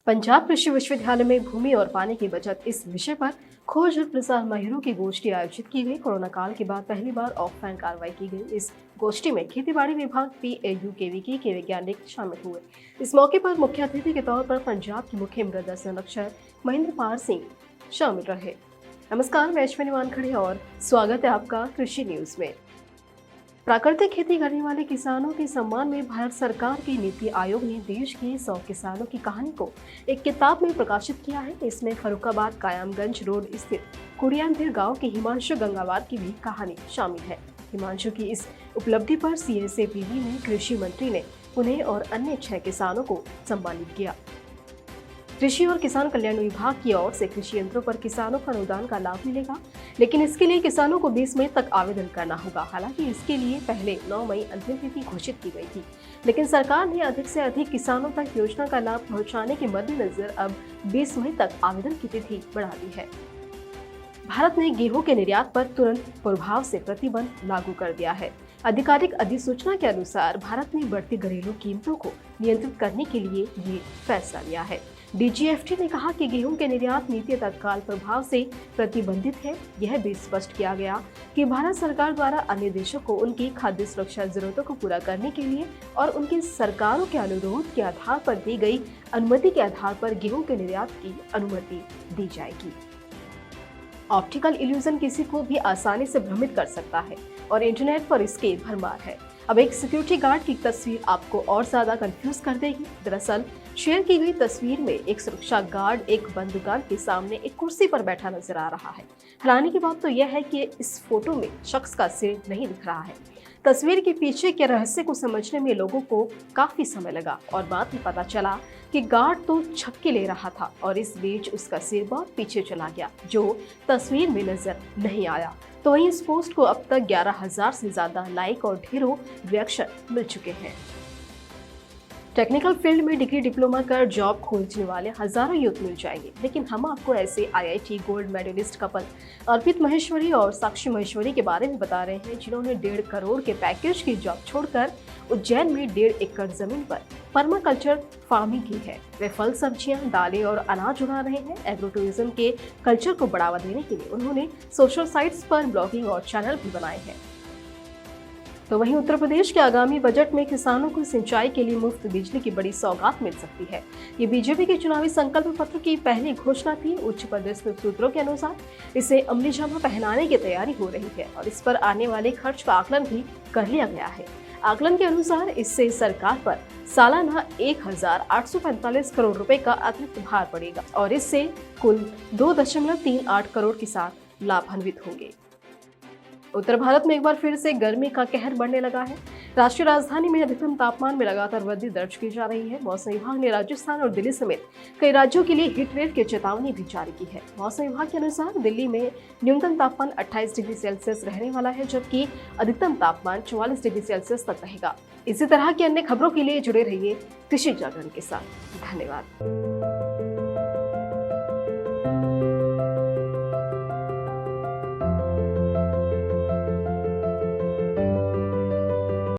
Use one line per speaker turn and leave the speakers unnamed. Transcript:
पंजाब कृषि विश्वविद्यालय में भूमि और पानी की बचत इस विषय पर खोज और प्रसार माहिरों की गोष्ठी आयोजित की गई। कोरोना काल के बाद पहली बार ऑफलाइन कार्रवाई की गई। इस गोष्ठी में खेतीबाड़ी विभाग PAUKVK के वैज्ञानिक शामिल हुए। इस मौके पर मुख्य अतिथि के तौर पर पंजाब के मुख्य मृदा संरक्षक महेंद्र पाल सिंह शामिल रहे। नमस्कार, मैं अश्विनी वानखड़े और स्वागत है आपका कृषि न्यूज में। प्राकृतिक खेती करने वाले किसानों के सम्मान में भारत सरकार की नीति आयोग ने देश के 100 किसानों की कहानी को एक किताब में प्रकाशित किया है। इसमें फर्रुखाबाद कायमगंज रोड स्थित कुड़ियानधीर गांव के हिमांशु गंगावार की भी कहानी शामिल है। हिमांशु की इस उपलब्धि पर CSAPV में कृषि मंत्री ने उन्हें और अन्य 6 किसानों को सम्मानित किया। कृषि और किसान कल्याण विभाग की ओर से कृषि यंत्रों पर किसानों को अनुदान का लाभ मिलेगा, लेकिन इसके लिए किसानों को 20 मई तक आवेदन करना होगा। हालांकि इसके लिए पहले 9 मई अंतिम तिथि घोषित की गई थी, लेकिन सरकार ने अधिक से अधिक किसानों तक योजना का लाभ पहुंचाने के मद्देनजर अब 20 मई तक आवेदन की तिथि बढ़ा दी है। भारत ने गेहूं के निर्यात पर तुरंत प्रभाव से प्रतिबंध लागू कर दिया है। आधिकारिक अधिसूचना के अनुसार भारत ने बढ़ती घरेलू कीमतों को नियंत्रित करने के लिए ये फैसला लिया है। DGFT ने कहा कि गेहूं के निर्यात नीति तत्काल प्रभाव से प्रतिबंधित है। यह भी स्पष्ट किया गया कि भारत सरकार द्वारा अन्य देशों को उनकी खाद्य सुरक्षा जरूरतों को पूरा करने के लिए और उनकी सरकारों के अनुरोध के आधार पर दी गई अनुमति के आधार पर गेहूं के निर्यात की अनुमति दी जाएगी। ऑप्टिकल इल्यूजन किसी को भी आसानी से भ्रमित कर सकता है और इंटरनेट पर इसके भरमार है। अब एक सिक्योरिटी गार्ड की तस्वीर आपको और ज्यादा कंफ्यूज कर देगी। दरअसल शेयर की गई तस्वीर में एक सुरक्षा गार्ड एक बंद दुकान के सामने एक कुर्सी पर बैठा नजर आ रहा है। हैरानी की बात तो यह है कि इस फोटो में शख्स का सिर नहीं दिख रहा है। तस्वीर के पीछे के रहस्य को समझने में लोगों को काफी समय लगा और बाद में पता चला कि गार्ड तो छक्के ले रहा था और इस बीच उसका सिर बहुत पीछे चला गया, जो तस्वीर में नजर नहीं आया। तो वहीं इस पोस्ट को अब तक 11,000 से ज्यादा लाइक और ढेरों रिएक्शन मिल चुके हैं। टेक्निकल फील्ड में डिग्री डिप्लोमा कर जॉब खोजने वाले हजारों यूथ मिल जाएंगे, लेकिन हम आपको ऐसे IIT गोल्ड मेडलिस्ट कपल अर्पित महेश्वरी और साक्षी महेश्वरी के बारे में बता रहे हैं, जिन्होंने 1.5 करोड़ के पैकेज की जॉब छोड़कर उज्जैन में 1.5 एकड़ जमीन पर पर्माकल्चर फार्मिंग की है। वे फल, सब्जियां, दालें और अनाज उगा रहे हैं। एग्रो टूरिज्म के कल्चर को बढ़ावा देने के लिए उन्होंने सोशल साइट्स पर ब्लॉगिंग और चैनल भी बनाए हैं। तो वहीं उत्तर प्रदेश के आगामी बजट में किसानों को सिंचाई के लिए मुफ्त बिजली की बड़ी सौगात मिल सकती है। ये बीजेपी के चुनावी संकल्प पत्र की पहली घोषणा थी। उच्च पदस्थ सूत्रों के अनुसार इसे अमलीजामा पहनाने की तैयारी हो रही है और इस पर आने वाले खर्च का आकलन भी कर लिया गया है। आकलन के अनुसार इससे सरकार पर सालाना 1,845 करोड़ रुपए का अतिरिक्त भार पड़ेगा और इससे कुल 2.38 करोड़ किसान लाभान्वित होंगे। उत्तर भारत में एक बार फिर से गर्मी का कहर बढ़ने लगा है। राष्ट्रीय राजधानी में अधिकतम तापमान में लगातार वृद्धि दर्ज की जा रही है। मौसम विभाग ने राजस्थान और दिल्ली समेत कई राज्यों के लिए हीट वेव की चेतावनी भी जारी की है। मौसम विभाग के अनुसार दिल्ली में न्यूनतम तापमान 28 डिग्री सेल्सियस रहने वाला है, जबकि अधिकतम तापमान 44 डिग्री सेल्सियस तक रहेगा। इसी तरह की अन्य खबरों के लिए जुड़े रहिए कृषि जागरण के साथ। धन्यवाद।